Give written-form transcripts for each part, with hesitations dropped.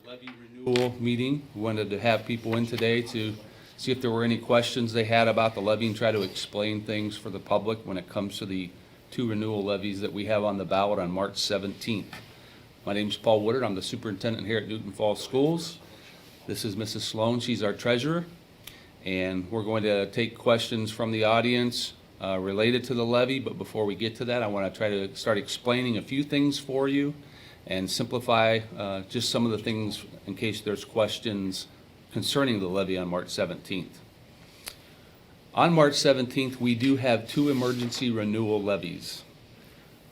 Levy renewal meeting. We wanted to have people in today to see if there were any questions they had about the levy and try to explain things for the public when it comes to the two renewal levies that we have on the ballot on March 17th. My name is Paul Woodard. I'm the superintendent here at Newton Falls Schools. This is Mrs. Sloan. She's our treasurer. And we're going to take questions from the audience related to the levy. But before we get to that, I want to try to start explaining a few things for you and simplify just some of the things in case there's questions concerning the levy on March 17th. On March 17th, we do have two emergency renewal levies.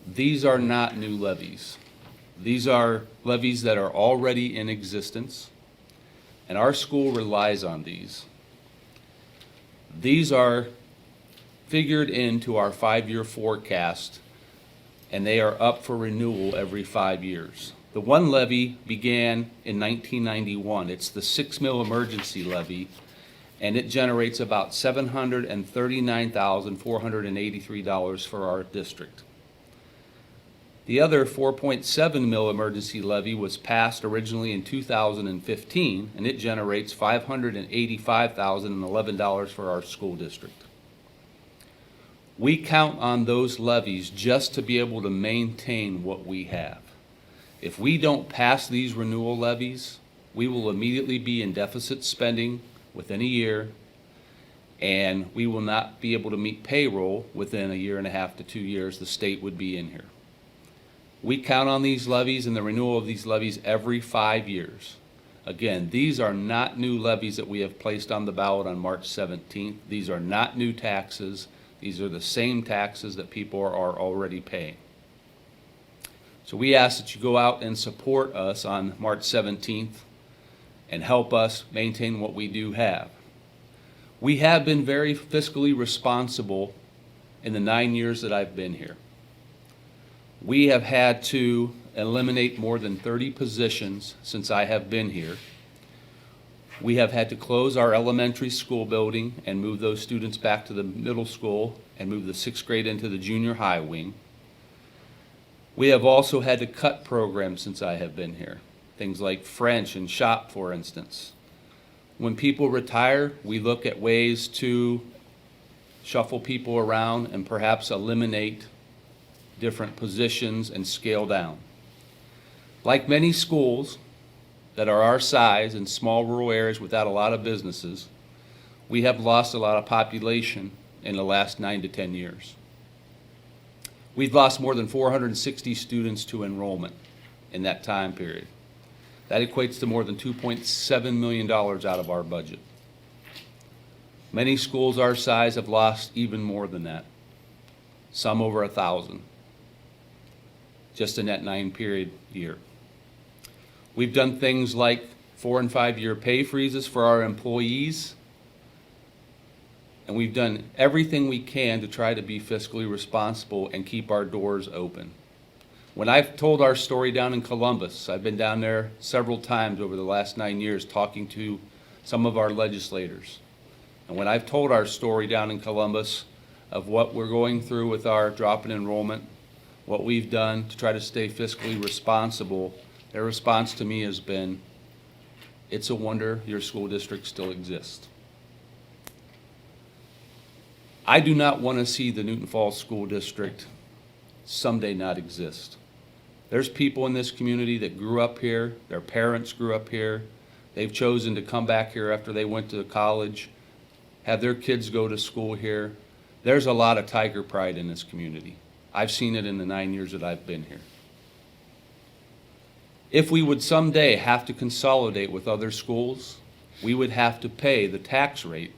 These are not new levies. These are levies that are already in existence, and our school relies on these. These are figured into our 5-year forecast, and they are up for renewal every 5 years. The one levy began in 1991. It's the 6 mil emergency levy, and it generates about $739,483 for our district. The other 4.7 mil emergency levy was passed originally in 2015, and it generates $585,011 for our school district. We count on those levies just to be able to maintain what we have. If we don't pass these renewal levies, we will immediately be in deficit spending within a year, and we will not be able to meet payroll within a year and a half to 2 years. The state would be in here. We count on these levies and the renewal of these levies every 5 years. Again, these are not new levies that we have placed on the ballot on March 17th. These are not new taxes. These are the same taxes that people are already paying. So we ask that you go out and support us on March 17th and help us maintain what we do have. We have been very fiscally responsible in the 9 years that I've been here. We have had to eliminate more than 30 positions since I have been here. We have had to close our elementary school building and move those students back to the middle school and move the 6th grade into the junior high wing. We have also had to cut programs since I have been here, things like French and shop, for instance. When people retire, we look at ways to shuffle people around and perhaps eliminate different positions and scale down. Like many schools that are our size in small rural areas without a lot of businesses, we have lost a lot of population in the last 9 to 10 years. We've lost more than 460 students to enrollment in that time period. That equates to more than $2.7 million out of our budget. Many schools our size have lost even more than that, some over 1,000, just in that 9-period year. We've done things like 4- and 5-year pay freezes for our employees, and we've done everything we can to try to be fiscally responsible and keep our doors open. When I've told our story down in Columbus, I've been down there several times over the last 9 years talking to some of our legislators. And when I've told our story down in Columbus of what we're going through with our drop in enrollment, what we've done to try to stay fiscally responsible, their response to me has been, "It's a wonder your school district still exists." I do not want to see the Newton Falls School District someday not exist. There's people in this community that grew up here, their parents grew up here, they've chosen to come back here after they went to college, have their kids go to school here. There's a lot of tiger pride in this community. I've seen it in the 9 years that I've been here. If we would someday have to consolidate with other schools, we would have to pay the tax rate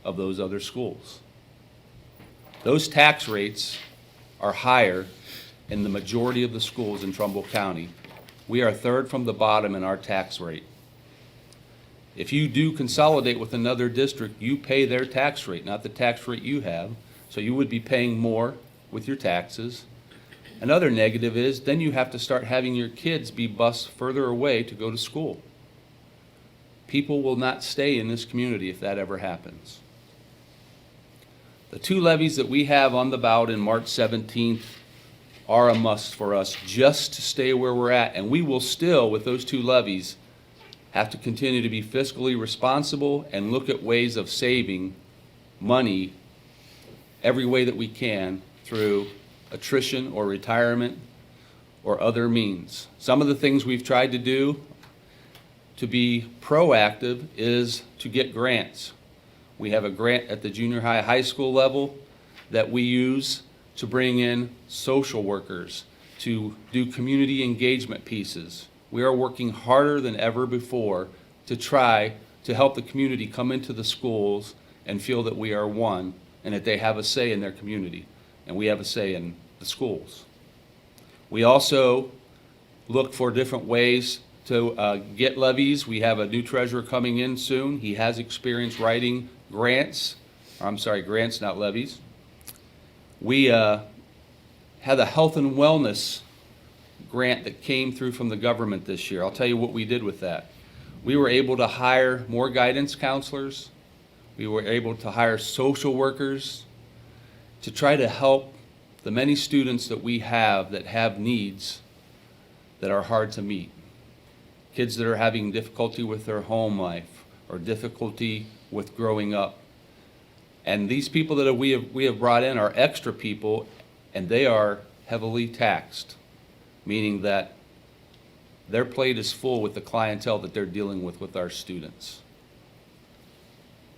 of those other schools. Those tax rates are higher in the majority of the schools in Trumbull County. We are third from the bottom in our tax rate. If you do consolidate with another district, you pay their tax rate, not the tax rate you have, so you would be paying more with your taxes. Another negative is then you have to start having your kids be bused further away to go to school. People will not stay in this community if that ever happens. The two levies that we have on the ballot in March 17th are a must for us just to stay where we're at. And we will still, with those 2 levies, have to continue to be fiscally responsible and look at ways of saving money every way that we can through attrition or retirement or other means. Some of the things we've tried to do to be proactive is to get grants. We have a grant at the junior high school level that we use to bring in social workers, to do community engagement pieces. We are working harder than ever before to try to help the community come into the schools and feel that we are one and that they have a say in their community, and we have a say in the schools. We also look for different ways to get levies. We have a new treasurer coming in soon. He has experience writing grants, not levies. We had a health and wellness grant that came through from the government this year. I'll tell you what we did with that. We were able to hire more guidance counselors. We were able to hire social workers to try to help the many students that we have that have needs that are hard to meet. Kids that are having difficulty with their home life or difficulty with growing up. And these people that we have brought in are extra people, and they are heavily taxed, meaning that their plate is full with the clientele that they're dealing with our students.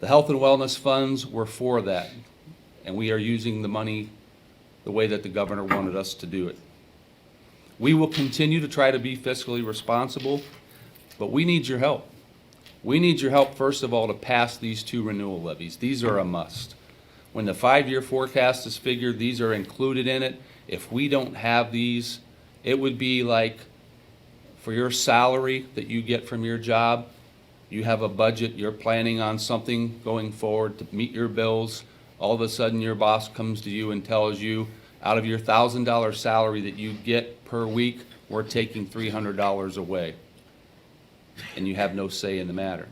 The health and wellness funds were for that, and we are using the money the way that the governor wanted us to do it. We will continue to try to be fiscally responsible, but we need your help. We need your help, first of all, to pass these 2 renewal levies. These are a must. When the 5-year forecast is figured, these are included in it. If we don't have these, it would be like for your salary that you get from your job, you have a budget, you're planning on something going forward to meet your bills. All of a sudden, your boss comes to you and tells you, out of your $1,000 salary that you get per week, we're taking $300 away. And you have no say in the matter.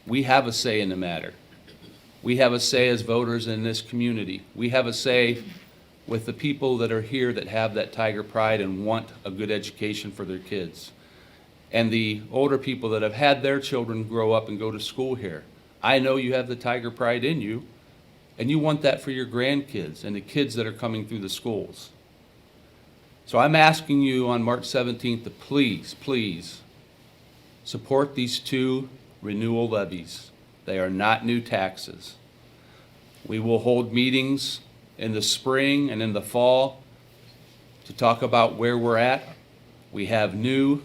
We have a say in the matter. We have a say as voters in this community. We have a say with the people that are here that have that Tiger pride and want a good education for their kids. And the older people that have had their children grow up and go to school here. I know you have the Tiger pride in you, and you want that for your grandkids and the kids that are coming through the schools. So I'm asking you on March 17th to please support these 2 renewal levies. They are not new taxes. We will hold meetings in the spring and in the fall to talk about where we're at. We have new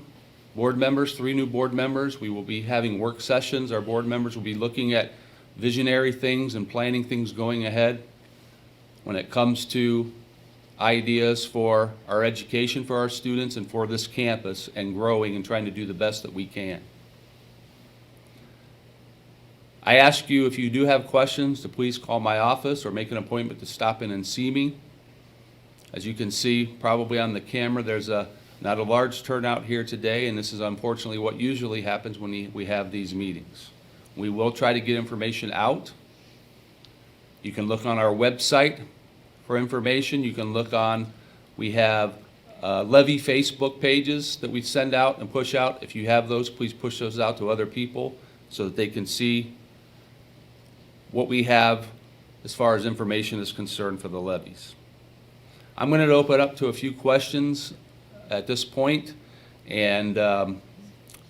board members, 3 new board members. We will be having work sessions. Our board members will be looking at visionary things and planning things going ahead when it comes to ideas for our education for our students and for this campus and growing and trying to do the best that we can. I ask you, if you do have questions, to please call my office or make an appointment to stop in and see me. As you can see probably on the camera, there's not a large turnout here today, and this is unfortunately what usually happens when we have these meetings. We will try to get information out. You can look on our website for information. You can look on, we have Levy Facebook pages that we send out and push out. If you have those, please push those out to other people so that they can see what we have as far as information is concerned for the levies. I'm going to open up to a few questions at this point, and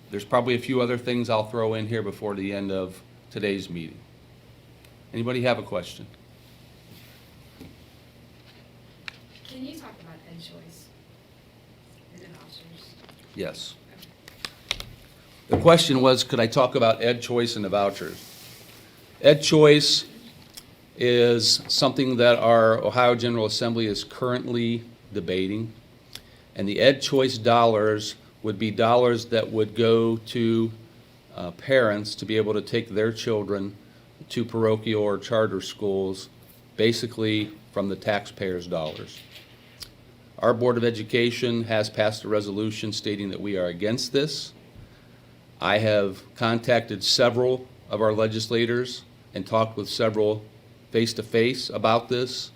there's probably a few other things I'll throw in here before the end of today's meeting. Anybody have a question? Can you talk about ed choice and the vouchers? Yes. Okay. The question was, could I talk about ed choice and the vouchers? Ed choice is something that our Ohio General Assembly is currently debating, and the ed choice dollars would be dollars that would go to parents to be able to take their children to parochial or charter schools, basically from the taxpayers' dollars. Our Board of Education has passed a resolution stating that we are against this. I have contacted several of our legislators and talked with several face-to-face about this.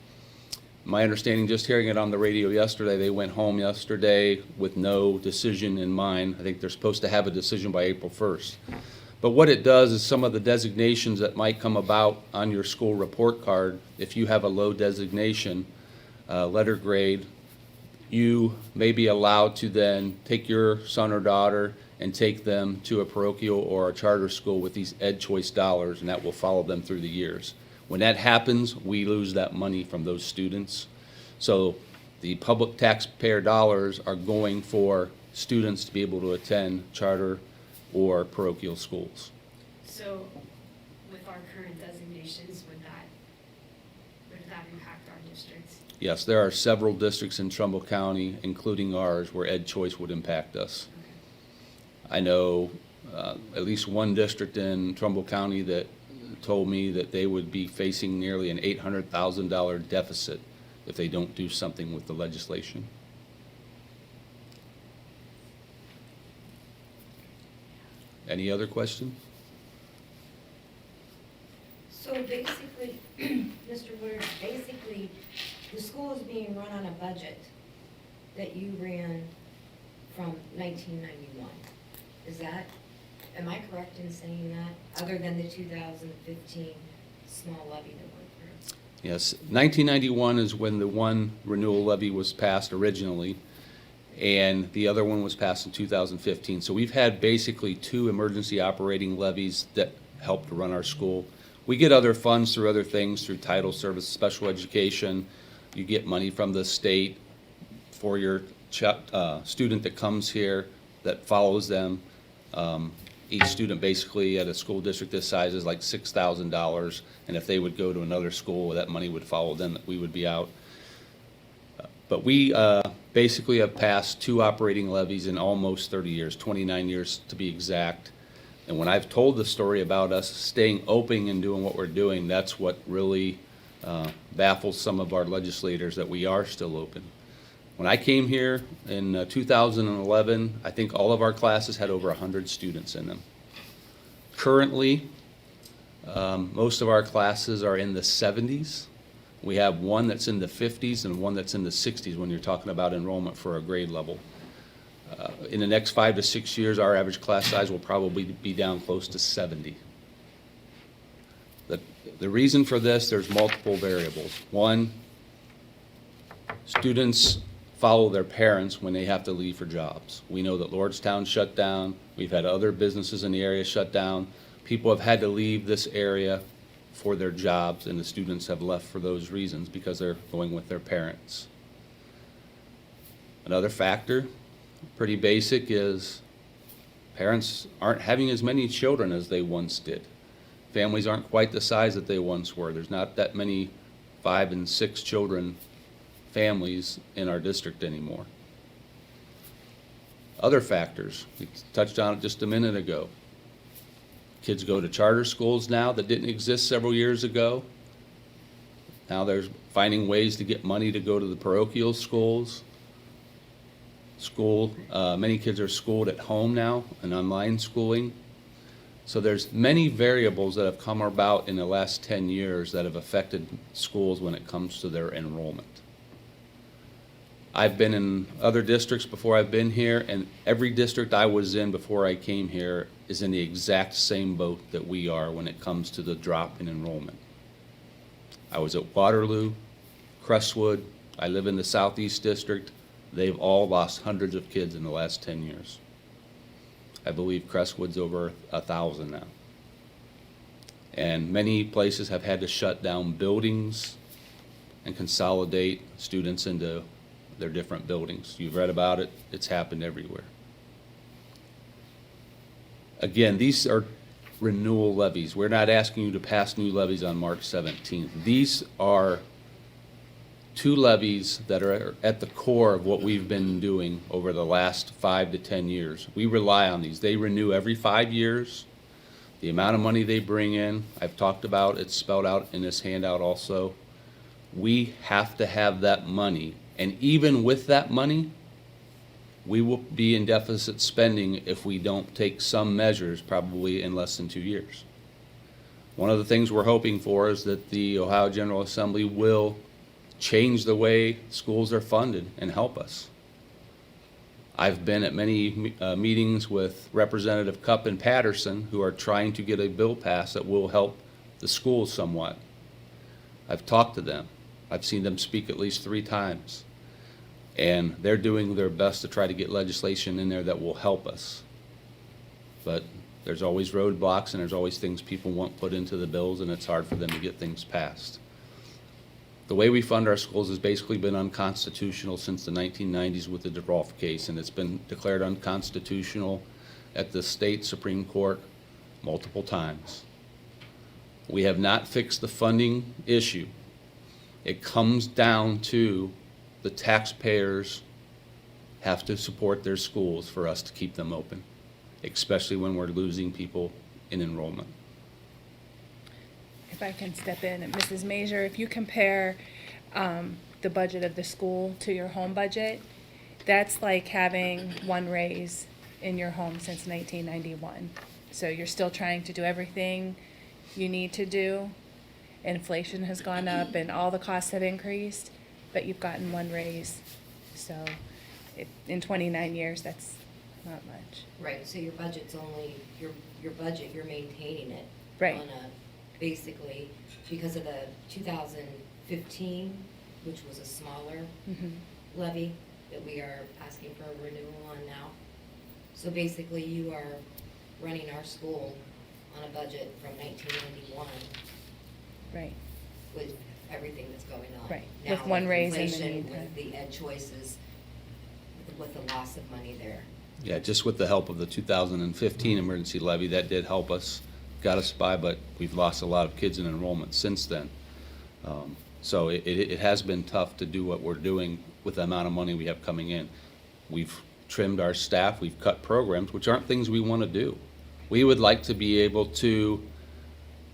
my understanding, just hearing it on the radio yesterday, they went home yesterday with no decision in mind. I think they're supposed to have a decision by April 1st. But what it does is some of the designations that might come about on your school report card, if you have a low designation, letter grade, you may be allowed to then take your son or daughter and take them to a parochial or a charter school with these Ed Choice dollars, and that will follow them through the years. When that happens, we lose that money from those students. So the public taxpayer dollars are going for students to be able to attend charter or parochial schools. So with our current designations, would that impact our districts? Yes, there are several districts in Trumbull County, including ours, where Ed Choice would impact us. Okay. I know at least one district in Trumbull County that told me that they would be facing nearly an $800,000 deficit if they don't do something with the legislation. Any other question? So basically, Mr. Woodard, basically, the school is being run on a budget that you ran from 1991. Is that, am I correct in saying that, other than the 2015 small levy that went through? Yes, 1991 is when the one renewal levy was passed originally, and the other one was passed in 2015. So we've had basically two emergency operating levies that help to run our school. We get other funds through other things, through title service, special education. You get money from the state for your student that comes here that follows them. Each student basically at a school district this size is like $6,000, and if they would go to another school, that money would follow them, that we would be out. But we basically have passed two operating levies in almost 30 years, 29 years to be exact. And when I've told the story about us staying open and doing what we're doing, that's what really baffles some of our legislators, that we are still open. When I came here in 2011, I think all of our classes had over 100 students in them. Currently, most of our classes are in the 70s. We have one that's in the 50s and one that's in the 60s when you're talking about enrollment for a grade level. In the next 5 to 6 years, our average class size will probably be down close to 70. The reason for this, there's multiple variables. One, students follow their parents when they have to leave for jobs. We know that Lordstown shut down. We've had other businesses in the area shut down. People have had to leave this area for their jobs, and the students have left for those reasons because they're going with their parents. Another factor, pretty basic, is parents aren't having as many children as they once did. Families aren't quite the size that they once were. There's not that many 5 and 6 children families in our district anymore. Other factors, we touched on it just a minute ago. Kids go to charter schools now that didn't exist several years ago. Now they're finding ways to get money to go to the parochial schools. Many kids are schooled at home now and online schooling. So there's many variables that have come about in the last 10 years that have affected schools when it comes to their enrollment. I've been in other districts before I've been here, and every district I was in before I came here is in the exact same boat that we are when it comes to the drop in enrollment. I was at Waterloo, Crestwood, I live in the Southeast District. They've all lost hundreds of kids in the last 10 years. I believe Crestwood's over 1,000 now. And many places have had to shut down buildings and consolidate students into their different buildings. You've read about it, it's happened everywhere. Again, these are renewal levies. We're not asking you to pass new levies on March 17th. These are two levies that are at the core of what we've been doing over the last 5 to 10 years. We rely on these. They renew every 5 years. The amount of money they bring in, I've talked about, it's spelled out in this handout also. We have to have that money, and even with that money, we will be in deficit spending if we don't take some measures probably in less than 2 years. One of the things we're hoping for is that the Ohio General Assembly will change the way schools are funded and help us. I've been at many meetings with Representative Cupp and Patterson who are trying to get a bill passed that will help the schools somewhat. I've talked to them. I've seen them speak at least 3 times. And they're doing their best to try to get legislation in there that will help us. But there's always roadblocks and there's always things people want put into the bills, and it's hard for them to get things passed. The way we fund our schools has basically been unconstitutional since the 1990s with the DeRolf case, and it's been declared unconstitutional at the state Supreme Court multiple times. We have not fixed the funding issue. It comes down to the taxpayers have to support their schools for us to keep them open, especially when we're losing people in enrollment. If I can step in, Mrs. Major, if you compare the budget of the school to your home budget, that's like having one raise in your home since 1991. So you're still trying to do everything you need to do. Inflation has gone up and all the costs have increased, but you've gotten one raise. So in 29 years, that's not much. Right, so your budget's only, your budget, you're maintaining it. Right. On a, basically, because of the 2015, which was a smaller Mhm. levy that we are asking for a renewal on now. So basically, you are running our school on a budget from 1991 Right. with everything that's going on. Right, Now, with one raise in the inflation, meantime. with the ed choices, with the loss of money there. Yeah, just with the help of the 2015 emergency levy, that did help us, got us by, but we've lost a lot of kids in enrollment since then. So it has been tough to do what we're doing with the amount of money we have coming in. We've trimmed our staff, we've cut programs, which aren't things we want to do. We would like to be able to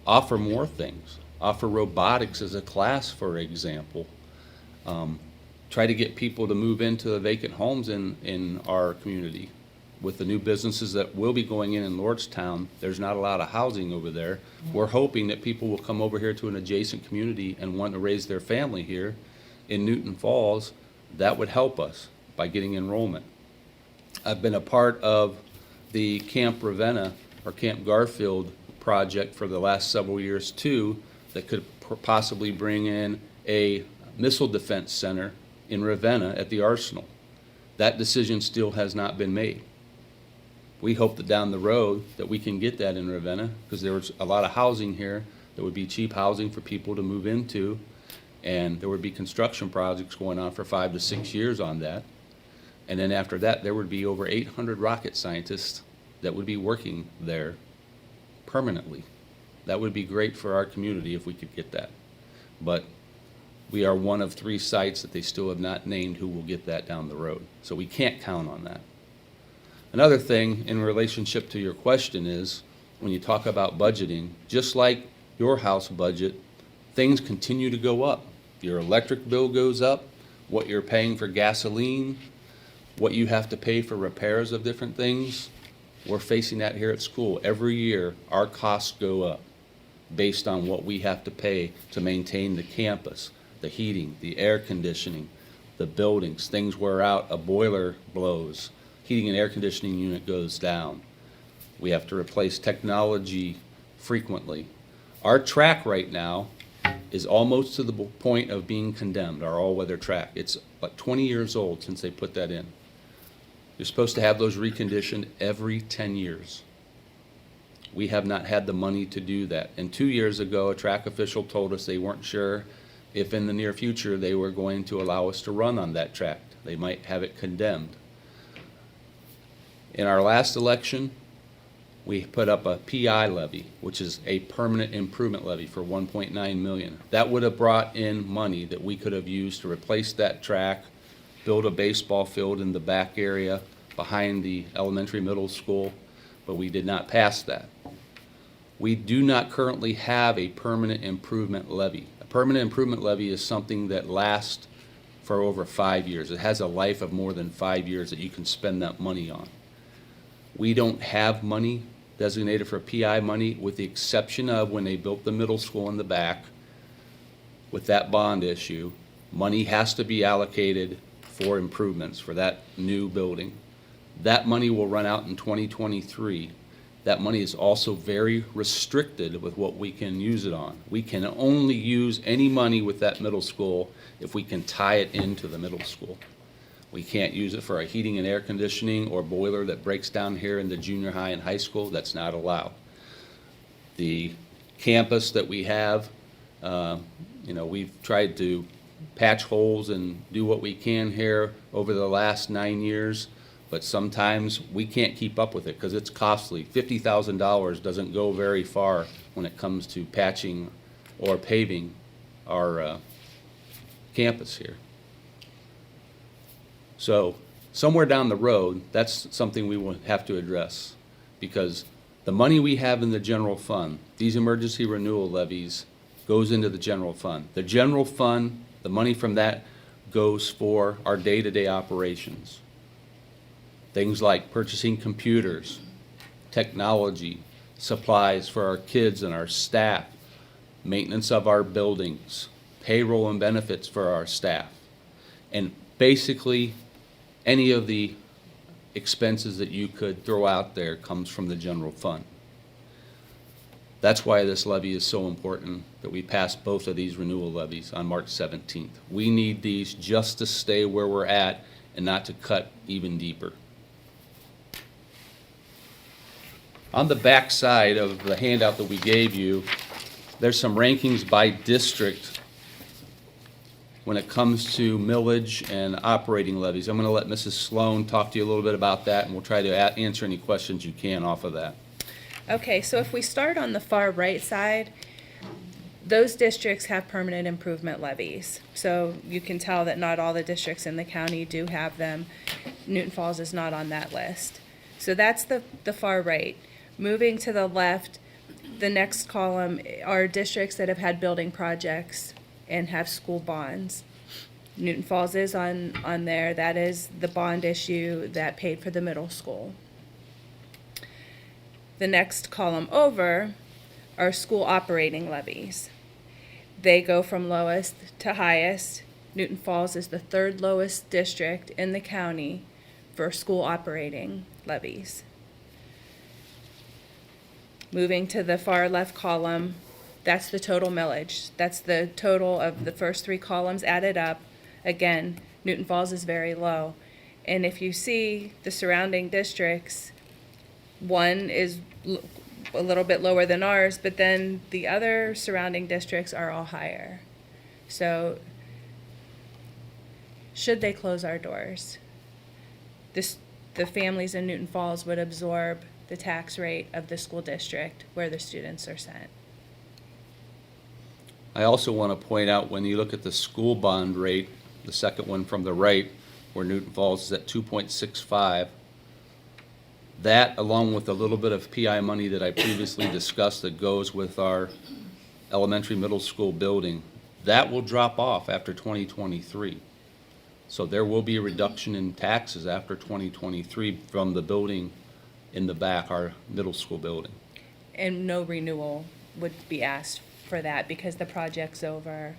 offer more things, offer robotics as a class, for example. Try to get people to move into the vacant homes in our community. With the new businesses that will be going in Lordstown, there's not a lot of housing over there. We're hoping that people will come over here to an adjacent community and want to raise their family here in Newton Falls. That would help us by getting enrollment. I've been a part of the Camp Ravenna or Camp Garfield project for the last several years too, that could possibly bring in a missile defense center in Ravenna at the Arsenal. That decision still has not been made. We hope that down the road that we can get that in Ravenna, because there's a lot of housing here that would be cheap housing for people to move into, and there would be construction projects going on for 5 to 6 years on that. And then after that, there would be over 800 rocket scientists that would be working there permanently. That would be great for our community if we could get that. But we are one of 3 sites that they still have not named who will get that down the road. So we can't count on that. Another thing in relationship to your question is, when you talk about budgeting, just like your house budget, things continue to go up. Your electric bill goes up, what you're paying for gasoline, what you have to pay for repairs of different things. We're facing that here at school. Every year, our costs go up based on what we have to pay to maintain the campus, the heating, the air conditioning, the buildings. Things wear out, a boiler blows, heating and air conditioning unit goes down. We have to replace technology frequently. Our track right now is almost to the point of being condemned, our all-weather track. It's like 20 years old since they put that in. You're supposed to have those reconditioned every 10 years. We have not had the money to do that. And 2 years ago, a track official told us they weren't sure if in the near future they were going to allow us to run on that track. They might have it condemned. In our last election, we put up a PI levy, which is a permanent improvement levy for $1.9 million. That would have brought in money that we could have used to replace that track, build a baseball field in the back area behind the elementary middle school, but we did not pass that. We do not currently have a permanent improvement levy. A permanent improvement levy is something that lasts for over 5 years. It has a life of more than 5 years that you can spend that money on. We don't have money designated for PI money, with the exception of when they built the middle school in the back with that bond issue. money has to be allocated for improvements for that new building. That money will run out in 2023. That money is also very restricted with what we can use it on. We can only use any money with that middle school if we can tie it into the middle school. We can't use it for a heating and air conditioning or boiler that breaks down here in the junior high and high school. That's not allowed. The campus that we have, we've tried to patch holes and do what we can here over the last 9 years, but sometimes we can't keep up with it because it's costly. $50,000 doesn't go very far when it comes to patching or paving our campus here. So somewhere down the road, that's something we will have to address, because the money we have in the general fund, these emergency renewal levies, goes into the general fund. The general fund, the money from that goes for our day-to-day operations. Things like purchasing computers, technology, supplies for our kids and our staff, maintenance of our buildings, payroll and benefits for our staff, and basically any of the expenses that you could throw out there comes from the general fund. That's why this levy is so important, that we pass both of these renewal levies on March 17th. We need these just to stay where we're at and not to cut even deeper. On the back side of the handout that we gave you, there's some rankings by district when it comes to millage and operating levies. I'm going to let Mrs. Sloan talk to you a little bit about that, and we'll try to answer any questions you can off of that. Okay, so if we start on the far right side, those districts have permanent improvement levies. So you can tell that not all the districts in the county do have them. Newton Falls is not on that list. So that's the far right. Moving to the left, the next column are districts that have had building projects and have school bonds. Newton Falls is on there. That is the bond issue that paid for the middle school. The next column over are school operating levies. They go from lowest to highest. Newton Falls is the third lowest district in the county for school operating levies. Moving to the far left column, that's the total millage. That's the total of the first three columns added up. Again, Newton Falls is very low. And if you see the surrounding districts, one is a little bit lower than ours, but then the other surrounding districts are all higher. So should they close our doors, the families in Newton Falls would absorb the tax rate of the school district where the students are sent. I also want to point out, when you look at the school bond rate, the second one from the right, where Newton Falls is at 2.65, that, along with a little bit of PI money that I previously discussed that goes with our elementary middle school building, that will drop off after 2023. So there will be a reduction in taxes after 2023 from the building in the back, our middle school building. And no renewal would be asked for that because the project's over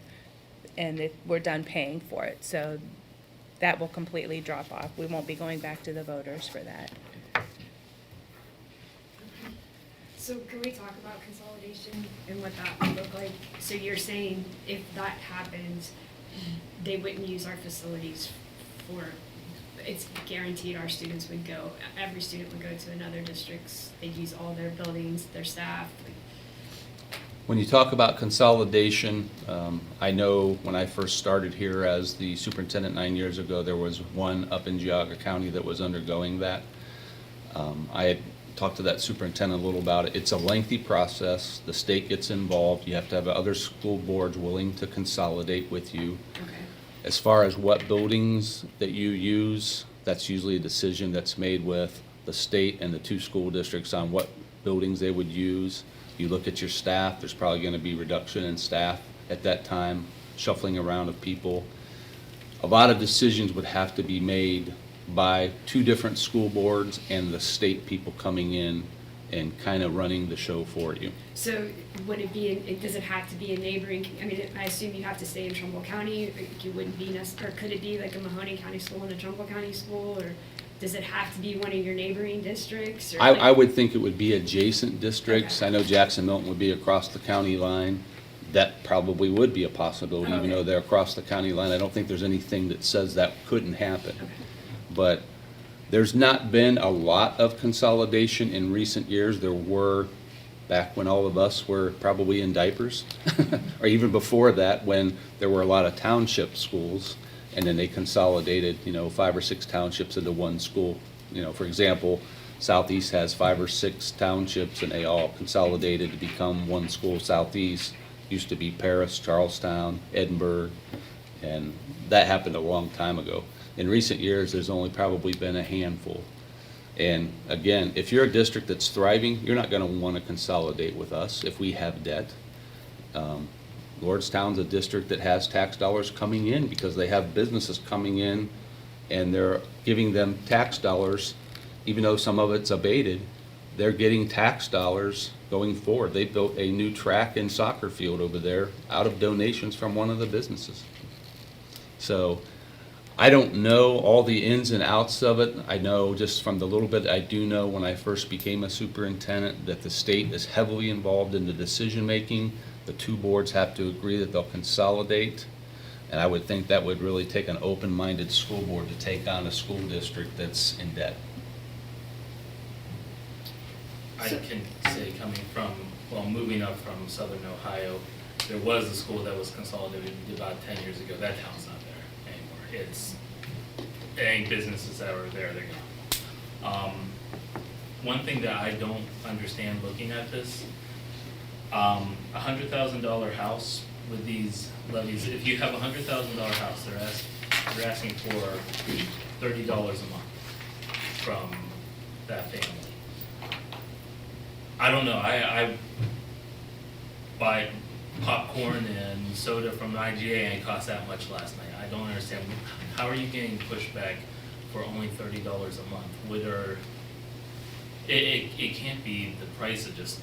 and we're done paying for it. So that will completely drop off. We won't be going back to the voters for that. So can we talk about consolidation and what that would look like? So you're saying if that happened, they wouldn't use our facilities for, it's guaranteed our students would go, every student would go to another district's, they'd use all their buildings, their staff. When you talk about consolidation, I know when I first started here as the superintendent 9 years ago, there was one up in Geauga County that was undergoing that. I had talked to that superintendent a little about it. It's a lengthy process. The state gets involved. You have to have other school boards willing to consolidate with you. Okay. As far as what buildings that you use, that's usually a decision that's made with the state and the two school districts on what buildings they would use. You look at your staff, there's probably going to be reduction in staff at that time, shuffling around of people. A lot of decisions would have to be made by two different school boards and the state people coming in and kind of running the show for you. So would it be, does it have to be a neighboring, I mean, I assume you have to stay in Trumbull County, or you wouldn't be or could it be like a Mahoning County school and a Trumbull County school, or does it have to be one of your neighboring districts? Or I would think it would be adjacent districts. Okay. I know Jackson Milton would be across the county line. That probably would be a possibility, even though Okay. they're across the county line. I don't think there's anything that says that couldn't happen. Okay. But there's not been a lot of consolidation in recent years. There were back when all of us were probably in diapers, or even before that, when there were a lot of township schools, and then they consolidated, 5 or 6 townships into one school. For example, Southeast has 5 or 6 townships, and they all consolidated to become one school. Southeast used to be Paris, Charlestown, Edinburgh, and that happened a long time ago. In recent years, there's only probably been a handful. And again, if you're a district that's thriving, you're not going to want to consolidate with us if we have debt. Lordstown's a district that has tax dollars coming in because they have businesses coming in, and they're giving them tax dollars, even though some of it's abated. They're getting tax dollars going forward. They built a new track and soccer field over there out of donations from one of the businesses. So I don't know all the ins and outs of it. I know just from the little bit I do know when I first became a superintendent that the state is heavily involved in the decision-making. The 2 boards have to agree that they'll consolidate. And I would think that would really take an open-minded school board to take on a school district that's in debt. I can say moving up from southern Ohio, there was a school that was consolidated about 10 years ago. That town's not there anymore. It ain't businesses that were there, they're gone. One thing that I don't understand looking at this, $100,000 house with these levies, if you have a $100,000 house, they're asking for $30 a month from that family. I don't know, I buy popcorn and soda from IGA and it cost that much last night. I don't understand, how are you getting pushback for only $30 a month? It can't be the price of just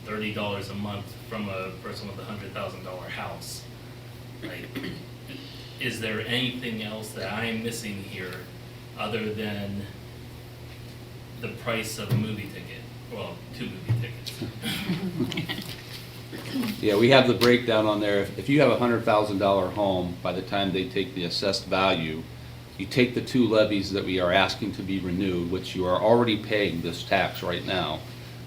$30 a month from a person with $100,000 house. Like, is there anything else that I am missing here other than the price of a movie ticket? Well, 2 movie tickets. Yeah, we have the breakdown on there. If you have a $100,000 home, by the time they take the assessed value, you take the 2 levies that we are asking to be renewed, which you are already paying this tax right now.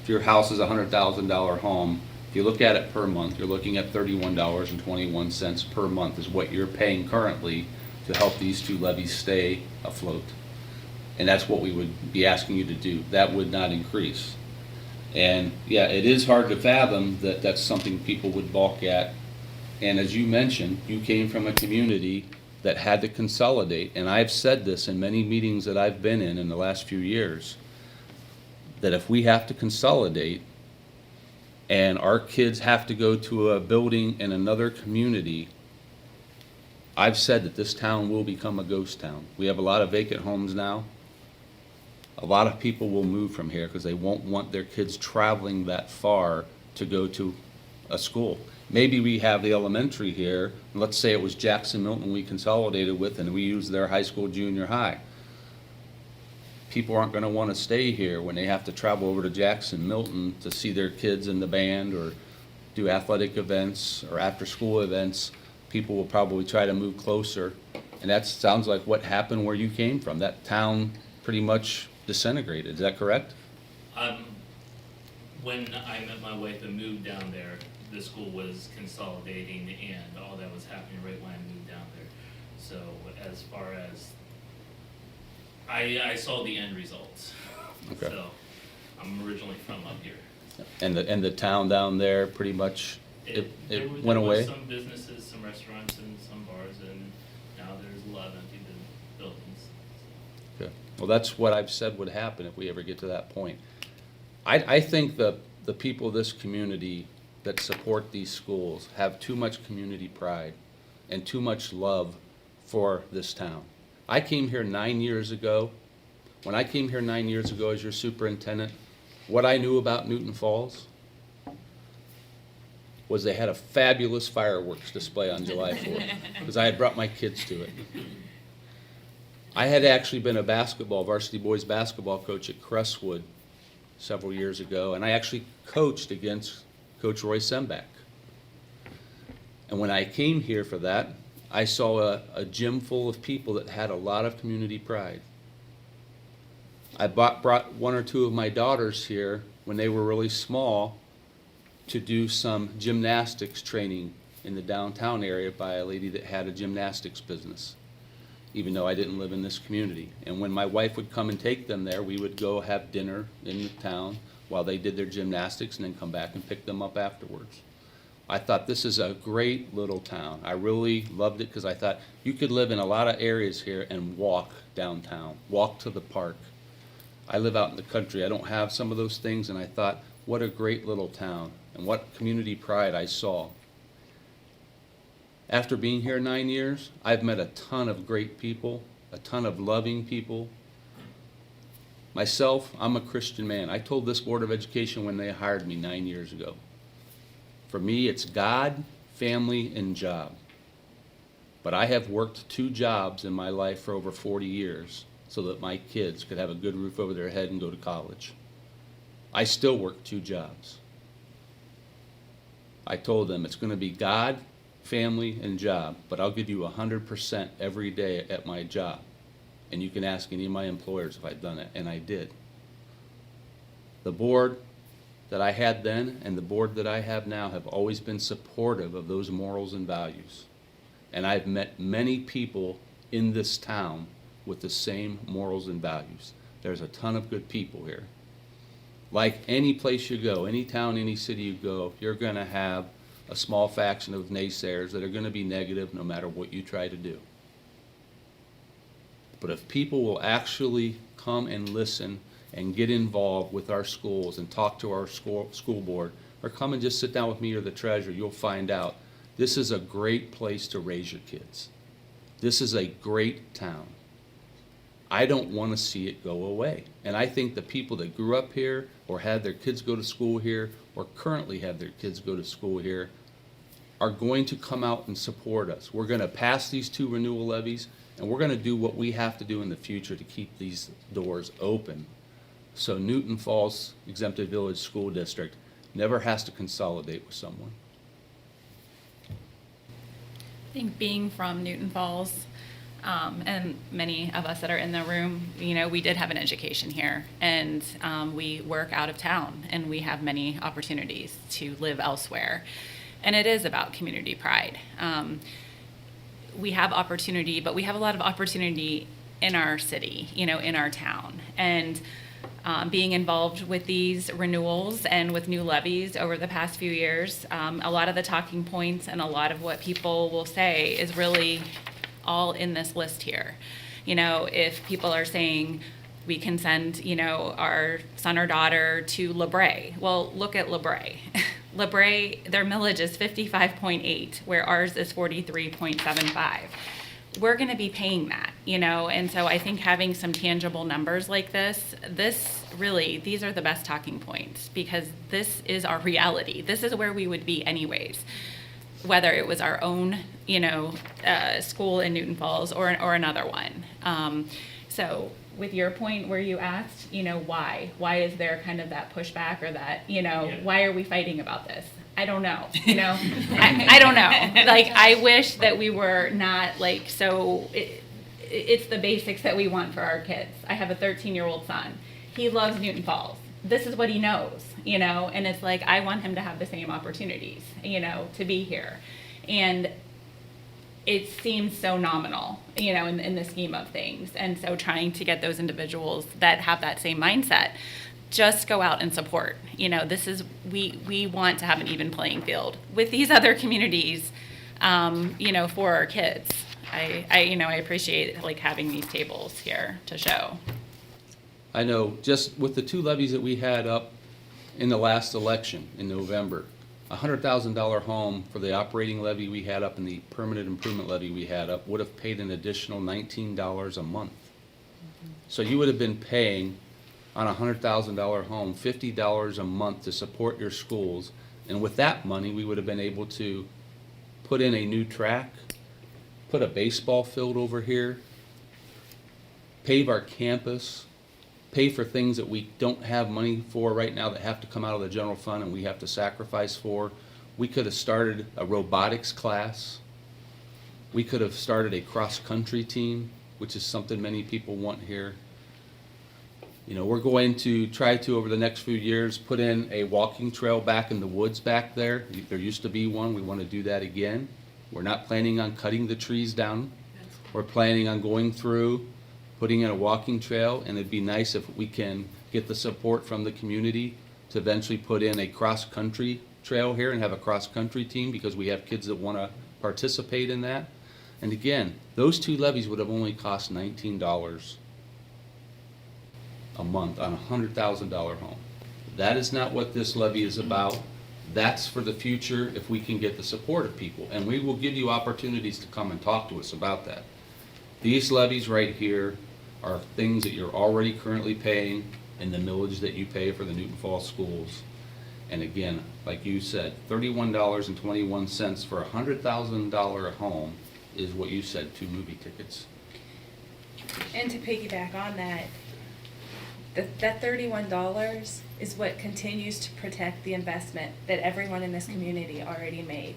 If your house is a $100,000 home, if you look at it per month, you're looking at $31.21 per month is what you're paying currently to help these 2 levies stay afloat. And that's what we would be asking you to do. That would not increase. And yeah, it is hard to fathom that that's something people would balk at. And as you mentioned, you came from a community that had to consolidate. And I've said this in many meetings that I've been in the last few years, that if we have to consolidate and our kids have to go to a building in another community, I've said that this town will become a ghost town. We have a lot of vacant homes now. A lot of people will move from here because they won't want their kids traveling that far to go to a school. Maybe we have the elementary here, and let's say it was Jackson Milton we consolidated with and we used their high school, junior high. People aren't going to want to stay here when they have to travel over to Jackson Milton to see their kids in the band or do athletic events or after-school events. People will probably try to move closer, and that sounds like what happened where you came from. That town pretty much disintegrated. Is that correct? When I met my wife and moved down there, the school was consolidating and all that was happening right when I moved down there. So as far as, I saw the end results. Okay. So I'm originally from up here. And the town down there pretty much it went away? There was some businesses, some restaurants and some bars, and now there's a lot of empty buildings. Okay. Well, that's what I've said would happen if we ever get to that point. I think the people of this community that support these schools have too much community pride and too much love for this town. I came here 9 years ago. When I came here 9 years ago as your superintendent, What I knew about Newton Falls was they had a fabulous fireworks display on July 4th, because I had brought my kids to it. I had actually been a varsity boys basketball coach at Crestwood several years ago, and I actually coached against Coach Roy Sembeck. And when I came here for that, I saw a gym full of people that had a lot of community pride. I brought one or two of my daughters here when they were really small to do some gymnastics training in the downtown area by a lady that had a gymnastics business, even though I didn't live in this community. And when my wife would come and take them there, we would go have dinner in the town while they did their gymnastics and then come back and pick them up afterwards. I thought this is a great little town. I really loved it because I thought you could live in a lot of areas here and walk downtown, walk to the park. I live out in the country. I don't have some of those things, and I thought, what a great little town and what community pride I saw. After being here 9 years, I've met a ton of great people, a ton of loving people. Myself, I'm a Christian man. I told this Board of Education when they hired me 9 years ago. For me, it's God, family, and job. But I have worked 2 jobs in my life for over 40 years so that my kids could have a good roof over their head and go to college. I still work 2 jobs. I told them it's going to be God, family, and job, but I'll give you 100% every day at my job. And you can ask any of my employers if I've done it, and I did. The board that I had then and the board that I have now have always been supportive of those morals and values. And I've met many people in this town with the same morals and values. There's a ton of good people here. Like any place you go, any town, any city you go, you're going to have a small faction of naysayers that are going to be negative no matter what you try to do. But if people will actually come and listen and get involved with our schools and talk to our school board, or come and just sit down with me or the treasurer, you'll find out this is a great place to raise your kids. This is a great town. I don't want to see it go away. And I think the people that grew up here or had their kids go to school here or currently have their kids go to school here are going to come out and support us. We're going to pass these 2 renewal levies, and we're going to do what we have to do in the future to keep these doors open so Newton Falls Exempted Village School District never has to consolidate with someone. I think being from Newton Falls, and many of us that are in the room, we did have an education here, and we work out of town, and we have many opportunities to live elsewhere. And it is about community pride. We have opportunity, but we have a lot of opportunity in our city, in our town. And being involved with these renewals and with new levies over the past few years, a lot of the talking points and a lot of what people will say is really all in this list here. If people are saying we can send, our son or daughter to LeBray, well, look at LeBray. LeBray, their millage is 55.8, where ours is 43.75. We're going to be paying that, and so I think having some tangible numbers like this really, these are the best talking points, because this is our reality. This is where we would be anyways, whether it was our own, school in Newton Falls or another one. So with your point where you asked, why is there kind of that pushback or that, why are we fighting about this? I don't know, I don't know. Like, I wish that we were not like, so it's the basics that we want for our kids. I have a 13-year-old son. He loves Newton Falls. This is what he knows, and it's like, I want him to have the same opportunities, to be here. And it seems so nominal, in the scheme of things. And so trying to get those individuals that have that same mindset, just go out and support. This is, we want to have an even playing field with these other communities, for our kids. I appreciate like having these tables here to show. I know just with the 2 levies that we had up in the last election in November, a $100,000 home for the operating levy we had up and the permanent improvement levy we had up would have paid an additional $19 a month. So you would have been paying on a $100,000 home, $50 a month to support your schools. And with that money, we would have been able to put in a new track, put a baseball field over here, pave our campus, pay for things that we don't have money for right now that have to come out of the general fund and we have to sacrifice for. We could have started a robotics class. We could have started a cross-country team, which is something many people want here. You know, we're going to try to, over the next few years, put in a walking trail back in the woods back there. There used to be one. We want to do that again. We're not planning on cutting the trees down. We're planning on going through, putting in a walking trail, and it'd be nice if we can get the support from the community to eventually put in a cross-country trail here and have a cross-country team, because we have kids that want to participate in that. And again, those two levies would have only cost $19 a month on a $100,000 home. That is not what this levy is about. That's for the future if we can get the support of people. And we will give you opportunities to come and talk to us about that. These levies right here are things that you're already currently paying in the millage that you pay for the Newton Falls schools. And again, like you said, $31.21 for a $100,000 home is what you said, 2 movie tickets. And to piggyback on that, that $31 is what continues to protect the investment that everyone in this community already made.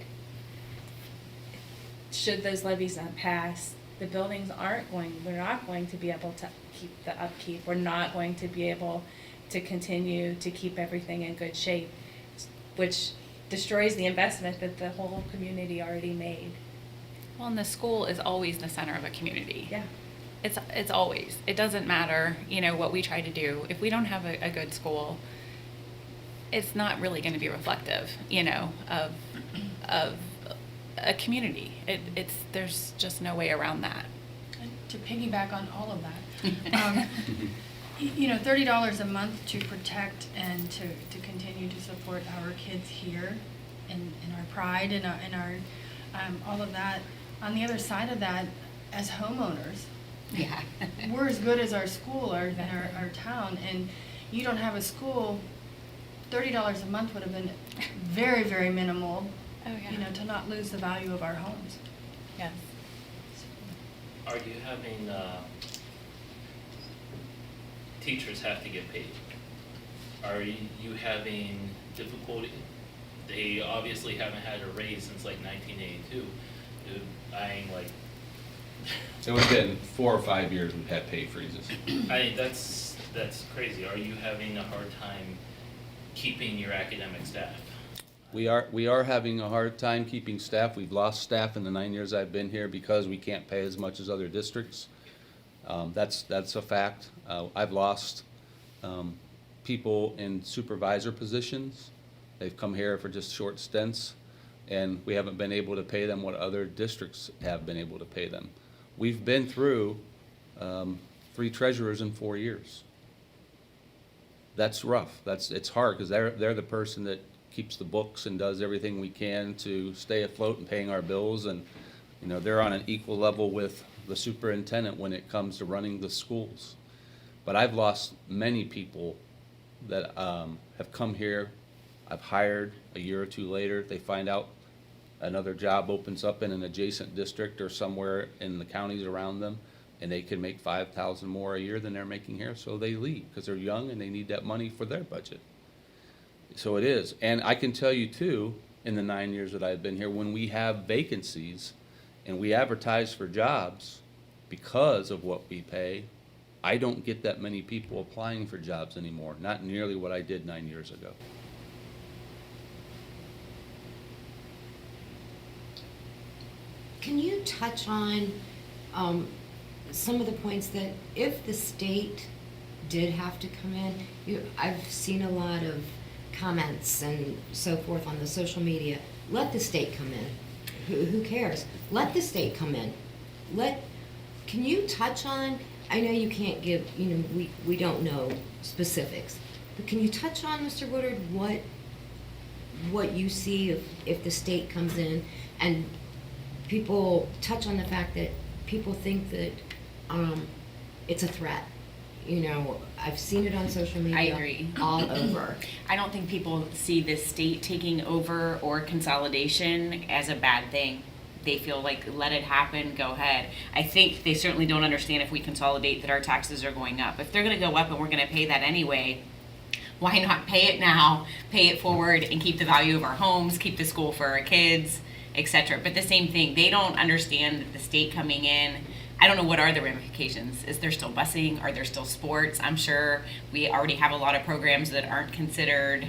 Should those levies not pass, the buildings we're not going to be able to keep the upkeep. We're not going to be able to continue to keep everything in good shape, which destroys the investment that the whole community already made. Well, and the school is always the center of a community. Yeah. It's always. It doesn't matter, you know, what we try to do. If we don't have a good school, it's not really going to be reflective, you know, of a community. There's just no way around that. And to piggyback on all of that, you know, $30 a month to protect and to continue to support our kids here and our pride and our all of that. On the other side of that, as homeowners, Yeah. we're as good as our school and our town, and you don't have a school, $30 a month would have been very, very minimal, Oh, yeah. you know, to not lose the value of our homes. Yes. Are you having, teachers have to get paid? Are you having difficulty? They obviously haven't had a raise since like 1982. Buying like, It would have been 4 or 5 years we've had pay freezes. that's crazy. Are you having a hard time keeping your academic staff? We are having a hard time keeping staff. We've lost staff in the 9 years I've been here because we can't pay as much as other districts. That's a fact. I've lost people in supervisor positions. They've come here for just short stints, and we haven't been able to pay them what other districts have been able to pay them. We've been through 3 treasurers in 4 years. That's rough. It's hard because they're the person that keeps the books and does everything we can to stay afloat and paying our bills, and you know, they're on an equal level with the superintendent when it comes to running the schools. But I've lost many people that have come here. I've hired a year or 2 later. They find out another job opens up in an adjacent district or somewhere in the counties around them, and they can make $5,000 more a year than they're making here, so they leave because they're young and they need that money for their budget. So it is. And I can tell you too, in the 9 years that I've been here, when we have vacancies and we advertise for jobs because of what we pay, I don't get that many people applying for jobs anymore, not nearly what I did 9 years ago. Can you touch on some of the points that if the state did have to come in, I've seen a lot of comments and so forth on the social media, let the state come in. Who cares? Let the state come in. Can you touch on, I know you can't give, you know, we don't know specifics, but can you touch on, Mr. Woodard, what you see if the state comes in, and people touch on the fact that people think that it's a threat. You know, I've seen it on social media. agree. All over. I don't think people see the state taking over or consolidation as a bad thing. They feel like, let it happen, go ahead. I think they certainly don't understand if we consolidate that our taxes are going up. If they're gonna go up and we're gonna pay that anyway, why not pay it now, pay it forward, and keep the value of our homes, keep the school for our kids, etc. But the same thing, they don't understand that the state coming in, I don't know what are the ramifications. Is there still busing? Are there still sports? I'm sure we already have a lot of programs that aren't considered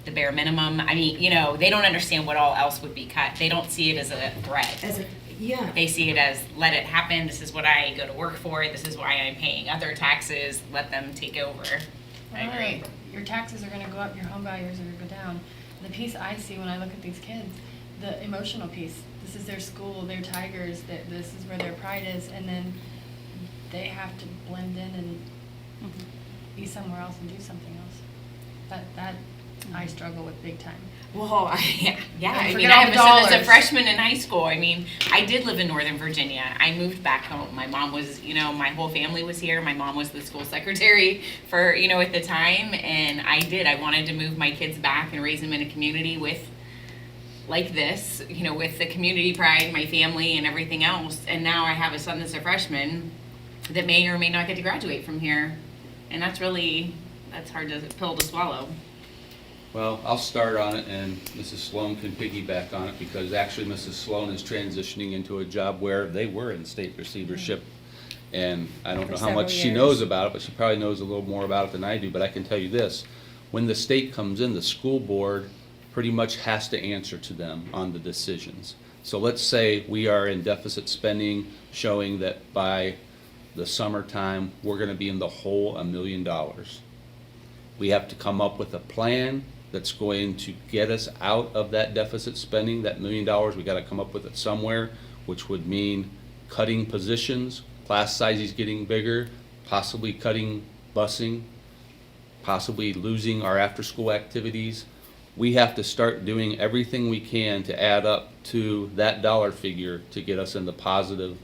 the bare minimum. I mean, you know, they don't understand what all else would be cut. They don't see it as a threat. Yeah. They see it as, let it happen, this is what I go to work for, this is why I'm paying other taxes, let them take over. I agree. Your taxes are gonna go up, your home values are gonna go down. The piece I see when I look at these kids, the emotional piece, this is their school, they're Tigers, that this is where their pride is, and then they have to blend in and be somewhere else and do something else. That I struggle with big time. Well, yeah, I mean, forget I all have the a son as a dollars. freshman in high school. I mean, I did live in Northern Virginia. I moved back home. My mom was, you know, my whole family was here. My mom was the school secretary for, you know, at the time. And I wanted to move my kids back and raise them in a community with, like this, you know, with the community pride, my family and everything else. And now I have a son that's a freshman that may or may not get to graduate from here. And that's hard to pill to swallow. Well, I'll start on it, and Mrs. Sloan can piggyback on it, because actually Mrs. Sloan is transitioning into a job where they were in state receivership. And I don't For know how much several she years. knows about it, but she probably knows a little more about it than I do. But I can tell you this, when the state comes in, the school board pretty much has to answer to them on the decisions. So let's say we are in deficit spending, showing that by the summertime, we're gonna be in the hole $1 million. We have to come up with a plan that's going to get us out of that deficit spending, that $1 million. We gotta come up with it somewhere, which would mean cutting positions, class sizes getting bigger, possibly cutting busing, possibly losing our after-school activities. We have to start doing everything we can to add up to that dollar figure to get us in the positive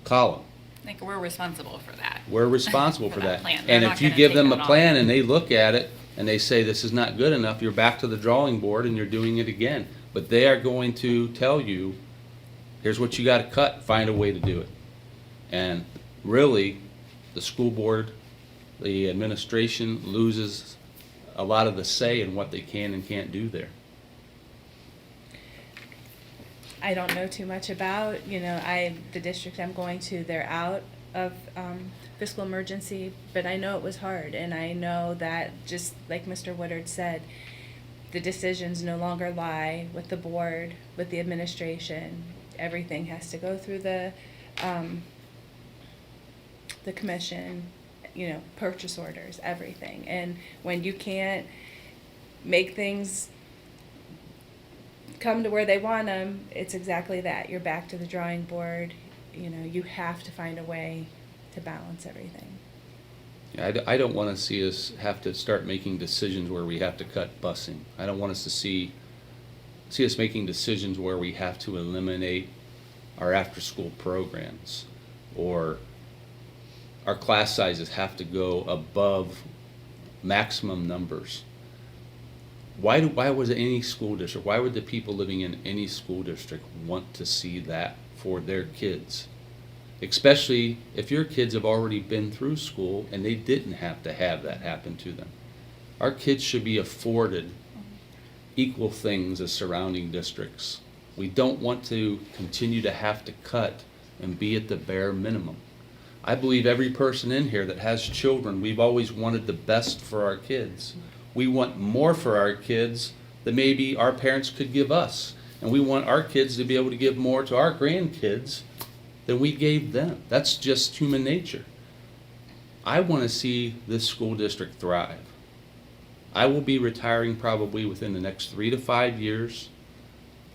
column. Like, we're responsible for that. We're responsible for that. plan. They're And not if you gonna give take them a that on. plan and they look at it and they say, this is not good enough, you're back to the drawing board and you're doing it again. But they are going to tell you, here's what you gotta cut, find a way to do it. And really, the school board, the administration loses a lot of the say in what they can and can't do there. I don't know too much about, the district I'm going to, they're out of fiscal emergency, but I know it was hard, and I know that, just like Mr. Woodard said, the decisions no longer lie with the board, with the administration. Everything has to go through the commission, purchase orders, everything. And when you can't make things come to where they want them, it's exactly that. You're back to the drawing board. You have to find a way to balance everything. Yeah, I don't want to see us have to start making decisions where we have to cut busing. I don't want us to see us making decisions where we have to eliminate our after-school programs, or our class sizes have to go above maximum numbers. Why would any school district, why would the people living in any school district want to see that for their kids? Especially if your kids have already been through school and they didn't have to have that happen to them. Our kids should be afforded equal things as surrounding districts. We don't want to continue to have to cut and be at the bare minimum. I believe every person in here that has children, we've always wanted the best for our kids. We want more for our kids than maybe our parents could give us. And we want our kids to be able to give more to our grandkids than we gave them. That's just human nature. I want to see this school district thrive. I will be retiring probably within the next 3 to 5 years.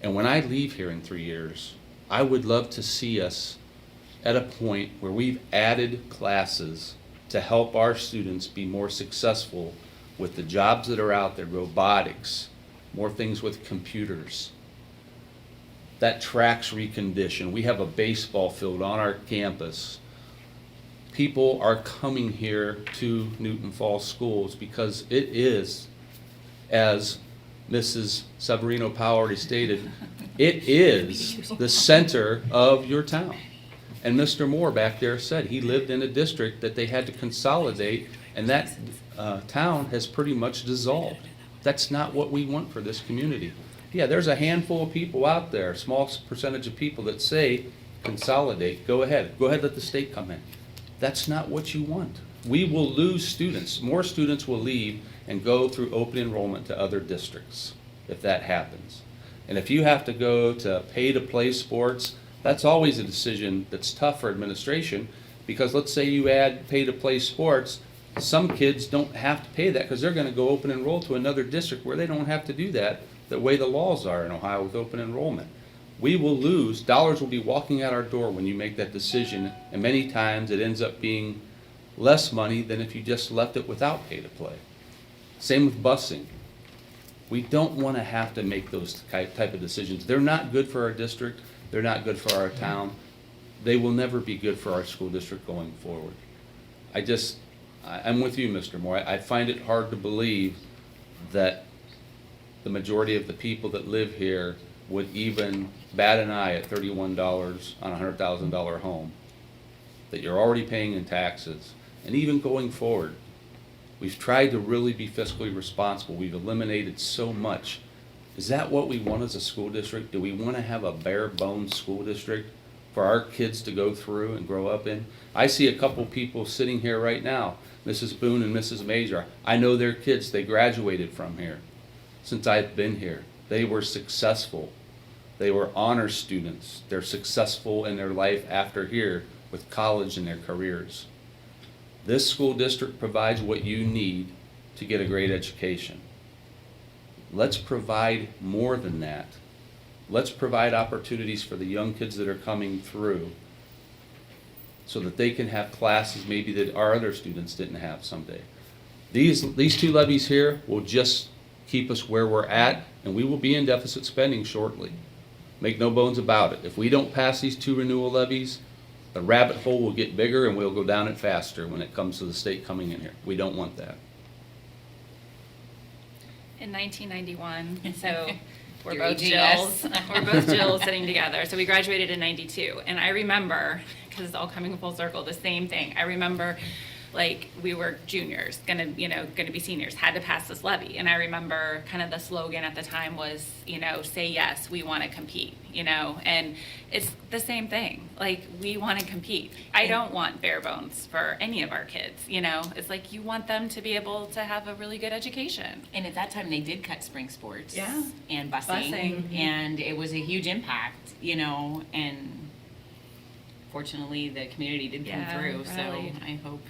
And when I leave here in 3 years, I would love to see us at a point where we've added classes to help our students be more successful with the jobs that are out there, robotics, more things with computers. That track's reconditioned. We have a baseball field on our campus people are coming here to Newton Falls schools because it is, as Mrs. Severino Powell already stated, it is the center of your town. And Mr. Moore back there said he lived in a district that they had to consolidate, and that town has pretty much dissolved. That's not what we want for this community. Yeah, there's a handful of people out there, a small percentage of people that say consolidate, go ahead, let the state come in. That's not what you want. We will lose students. More students will leave and go through open enrollment to other districts if that happens. And if you have to go to pay to play sports, that's always a decision that's tough for administration, because let's say you add pay to play sports, some kids don't have to pay that because they're going to go open enroll to another district where they don't have to do that, the way the laws are in Ohio with open enrollment. We will lose, dollars will be walking out our door when you make that decision, and many times it ends up being less money than if you just left it without pay to play. Same with busing. We don't want to have to make those type of decisions. They're not good for our district. They're not good for our town. They will never be good for our school district going forward. I'm with you, Mr. Moore. I find it hard to believe that the majority of the people that live here would even bat an eye at $31 on a $100,000 home that you're already paying in taxes. And even going forward, we've tried to really be fiscally responsible. We've eliminated so much. Is that what we want as a school district? Do we want to have a bare bones school district for our kids to go through and grow up in? I see a couple people sitting here right now, Mrs. Boone and Mrs. Major. I know their kids, they graduated from here. Since I've been here, they were successful. They were honor students. They're successful in their life after here with college and their careers. This school district provides what you need to get a great education. Let's provide more than that. Let's provide opportunities for the young kids that are coming through so that they can have classes maybe that our other students didn't have someday. These two levies here will just keep us where we're at, and we will be in deficit spending shortly. Make no bones about it. If we don't pass these two renewal levies, the rabbit hole will get bigger and we'll go down it faster when it comes to the state coming in here. We don't want that. In 1991, so we're You're both aging us. Jills. We're both Jills sitting together. So we graduated in 92, and I remember, because it's all coming full circle, the same thing. I remember, like, we were juniors, gonna be seniors, had to pass this levy, and I remember kind of the slogan at the time was, say yes, we want to compete, and it's the same thing. Like, we want to compete. I don't want bare bones for any of our kids. It's like you want them to be able to have a really good education. And at that time, they did cut spring sports. Yeah. And busing. And it was a huge impact, and fortunately, the community did come Yeah, through, so right. I hope.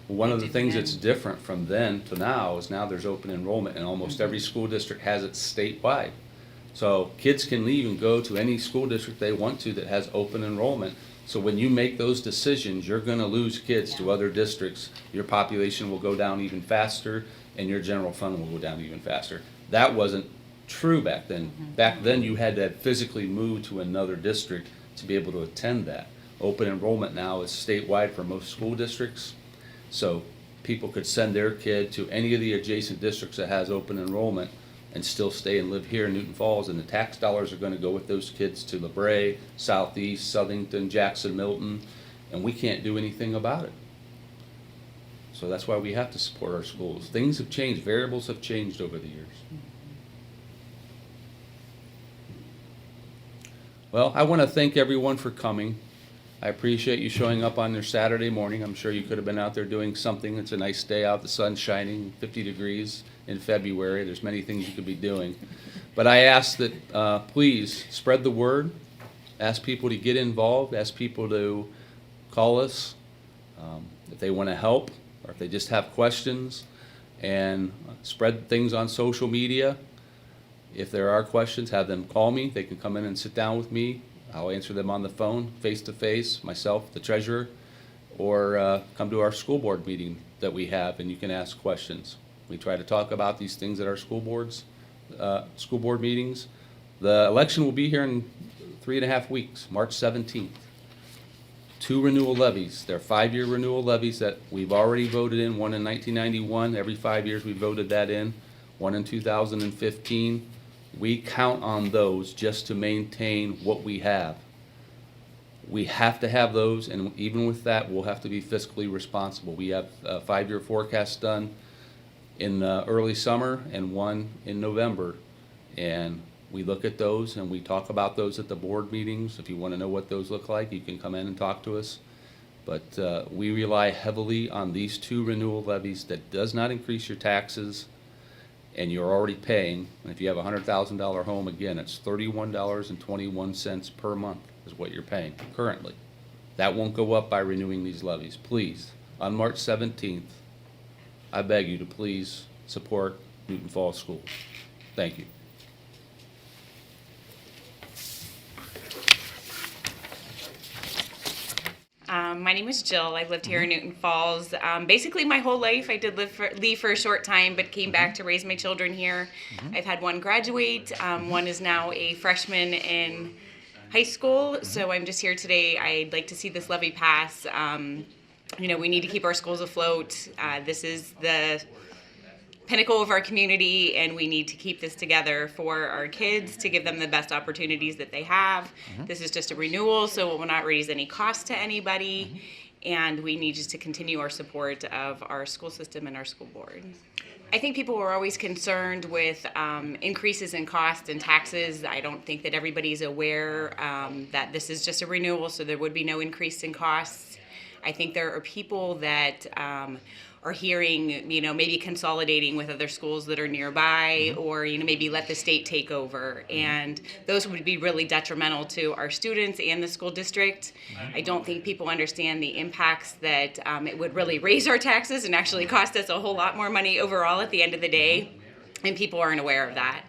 One of the Did things then. that's different from then to now is now there's open enrollment, and almost every school district has it statewide. So kids can leave and go to any school district they want to that has open enrollment. So when you make those decisions, you're gonna lose kids to Yeah. other districts. Your population will go down even faster, and your general fund will go down even faster. That wasn't true back then. Back then, you had to physically move to another district to be able to attend that. Open enrollment now is statewide for most school districts. So people could send their kid to any of the adjacent districts that has open enrollment and still stay and live here in Newton Falls, and the tax dollars are gonna go with those kids to LeBray, Southeast, Southington, Jackson, Milton, and we can't do anything about it. So that's why we have to support our schools. Things have changed, variables have changed over the years. Well, I wanna thank everyone for coming. I appreciate you showing up on your Saturday morning. I'm sure you could have been out there doing something. It's a nice day out, the sun's shining, 50 degrees in February. There's many things you could be doing. But I ask that please spread the word, ask people to get involved, ask people to call us if they want to help or if they just have questions, and spread things on social media. If there are questions, have them call me. They can come in and sit down with me. I'll answer them on the phone, face-to-face, myself, the treasurer, or come to our school board meeting that we have, and you can ask questions. We try to talk about these things at our school board meetings. The election will be here in 3.5 weeks, March 17th. 2 renewal levies. They're 5-year renewal levies that we've already voted in, one in 1991, every 5 years we voted that in, one in 2015. We count on those just to maintain what we have. We have to have those, and even with that, we'll have to be fiscally responsible. We have a 5-year forecast done in early summer and one in November. And we look at those and we talk about those at the board meetings. If you want to know what those look like, you can come in and talk to us. But we rely heavily on these 2 renewal levies that does not increase your taxes, and you're already paying. And if you have a $100,000 home, again, it's $31.21 per month is what you're paying currently. That won't go up by renewing these levies. Please, on March 17th, I beg you to please support Newton Falls Schools. Thank you. My name is Jill. I've lived here in Newton Falls. Basically my whole life. I did leave for a short time, but came back to raise my children here. I've had one graduate. One is now a freshman in high school. So I'm just here today. I'd like to see this levy pass. We need to keep our schools afloat. This is the pinnacle of our community, and we need to keep this together for our kids to give them the best opportunities that they have. This is just a renewal, so it will not raise any cost to anybody, and we need just to continue our support of our school system and our school board. I think people were always concerned with increases in cost and taxes. I don't think that everybody's aware that this is just a renewal, so there would be no increase in costs. I think there are people that are hearing, maybe consolidating with other schools that are nearby, or, maybe let the state take over. And those would be really detrimental to our students and the school district. I don't think people understand the impacts that it would really raise our taxes and actually cost us a whole lot more money overall at the end of the day. And people aren't aware of that.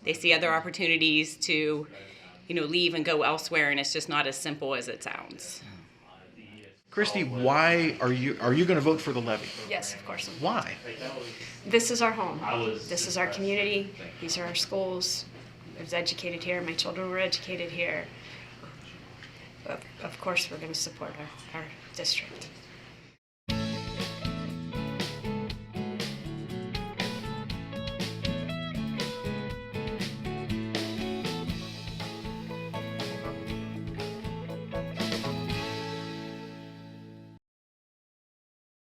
They see other opportunities to, leave and go elsewhere, and it's just not as simple as it sounds. Christy, why are you going to vote for the levy? Yes, of course. Why? This is our home. This is our community. These are our schools. I was educated here. My children were educated here. Of course, we're going to support our district.